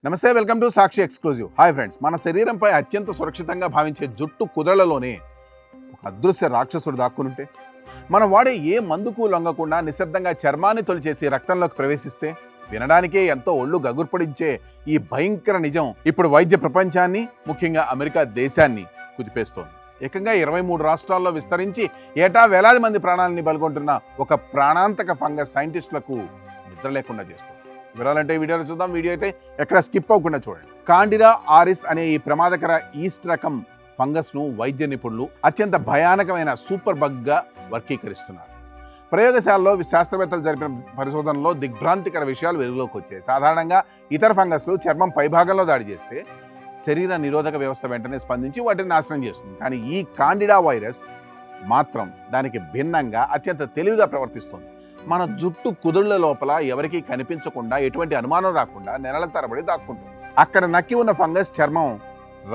నమస్తే, welcome to Sakshi exclusive. Hi friends, మన శరీరంపై అత్యంత సురక్షితంగా భావించే జుట్టు కుదళ్లలోనే ఒక అదృశ్య రాక్షసుడు దాక్కునుంటే, మనం వాడే ఏ మందుకు లొంగకుండా నిశ్శబ్దంగా చర్మాన్ని తొలిచేసి రక్తంలోకి ప్రవేశిస్తే వినడానికే ఎంతో ఒళ్ళు గగుర్పడించే ఈ భయంకర నిజం ఇప్పుడు వైద్య ప్రపంచాన్ని, ముఖ్యంగా అమెరికా దేశాన్ని కుదిపేస్తోంది. ఏకంగా 23 రాష్ట్రాల్లో విస్తరించి ఏటా వేలాది మంది ప్రాణాలని బలిగొంటున్న ఒక ప్రాణాంతక ఫంగస్ సైంటిస్టులకు నిద్ర లేకుండా చేస్తుంది. వివరాలంటే వీడియోలో చూద్దాం. వీడియో అయితే ఎక్కడ స్కిప్ అవ్వకుండా చూడండి. కాండిడా ఆరిస్ అనే ఈ ప్రమాదకర ఈస్ట్ రకం ఫంగస్ను వైద్య నిపుణులు అత్యంత భయానకమైన సూపర్ బగ్గా వర్గీకరిస్తున్నారు. ప్రయోగశాలలో శాస్త్రవేత్తలు జరిపిన పరిశోధనలో దిగ్భ్రాంతికర విషయాలు వెలుగులోకి వచ్చాయి. సాధారణంగా ఇతర ఫంగస్లు చర్మం పైభాగంలో దాడి చేస్తే శరీర నిరోధక వ్యవస్థ వెంటనే స్పందించి వాటిని నాశనం చేస్తుంది. కానీ ఈ కాండిడా వైరస్ మాత్రం దానికి భిన్నంగా అత్యంత తెలివిగా ప్రవర్తిస్తుంది. మన జుట్టు కుదుళ్ల లోపల ఎవరికీ కనిపించకుండా, ఎటువంటి అనుమానం రాకుండా నెలల తరబడి దాక్కుంటుంది. అక్కడ నక్కి ఉన్న ఫంగస్ చర్మం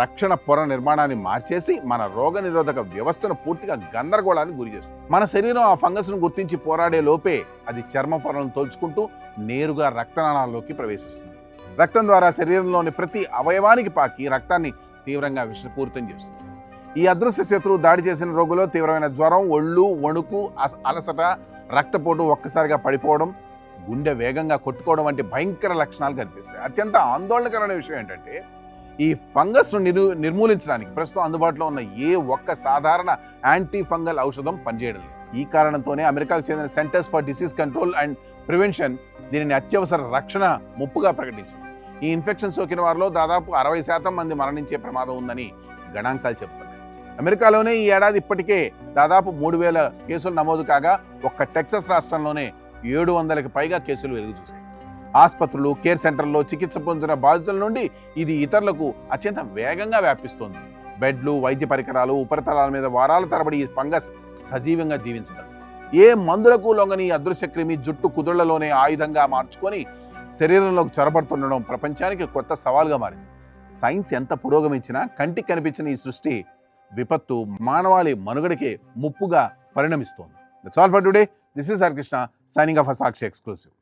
రక్షణ పొర నిర్మాణాన్ని మార్చేసి మన రోగ నిరోధక వ్యవస్థను పూర్తిగా గందరగోళానికి గురి చేస్తుంది. మన శరీరం ఆ ఫంగస్ను గుర్తించి పోరాడే లోపే అది చర్మ పొరలను తోల్చుకుంటూ నేరుగా రక్తనాళాల్లోకి ప్రవేశిస్తుంది. రక్తం ద్వారా శరీరంలోని ప్రతి అవయవానికి పాకి రక్తాన్ని తీవ్రంగా విషపూరితం చేస్తుంది. ఈ అదృశ్య శత్రువు దాడి చేసిన రోగులో తీవ్రమైన జ్వరం, ఒళ్ళు వణుకు, అలసట, రక్తపోటు, ఒక్కసారిగా పడిపోవడం, గుండె వేగంగా కొట్టుకోవడం వంటి భయంకర లక్షణాలు కనిపిస్తాయి. అత్యంత ఆందోళనకరమైన విషయం ఏంటంటే, ఈ ఫంగస్ను నిర్మూలించడానికి ప్రస్తుతం అందుబాటులో ఉన్న ఏ ఒక్క సాధారణ యాంటీ ఫంగల్ ఔషధం పనిచేయడం లేదు. ఈ కారణంతోనే అమెరికాకు చెందిన centres for disease control and prevention దీనిని అత్యవసర రక్షణ ముప్పుగా ప్రకటించింది. ఈ ఇన్ఫెక్షన్ సోకిన వారిలో దాదాపు 60% మంది మరణించే ప్రమాదం ఉందని గణాంకాలు చెబుతున్నాయి. అమెరికాలోనే ఈ ఏడాది ఇప్పటికే దాదాపు 3000 కేసులు నమోదు కాగా ఒక్క టెక్సస్ రాష్ట్రంలోనే 700కి పైగా కేసులు వెలుగు చూశాయి. ఆసుపత్రులు, కేర్ సెంటర్లో చికిత్స పొందుతున్న బాధితుల నుండి ఇది ఇతరులకు అత్యంత వేగంగా వ్యాపిస్తోంది. బెడ్లు, వైద్య పరికరాలు, ఉపరితలాల మీద వారాల తరబడి ఈ ఫంగస్ సజీవంగా జీవించగలదు. ఏ మందులకు లొంగని ఈ అదృశ్య క్రిమి జుట్టు కుదుళ్లలోనే ఆయుధంగా మార్చుకొని శరీరంలోకి చొరబడుతుండడం ప్రపంచానికి కొత్త సవాల్గా మారింది. సైన్స్ ఎంత పురోగమించినా కంటికి కనిపించిన ఈ సృష్టి విపత్తు మానవాళి మనుగడకే ముప్పుగా పరిణమిస్తోంది. That's all for today. This is Harikrishna signing off Sakshi exclusive.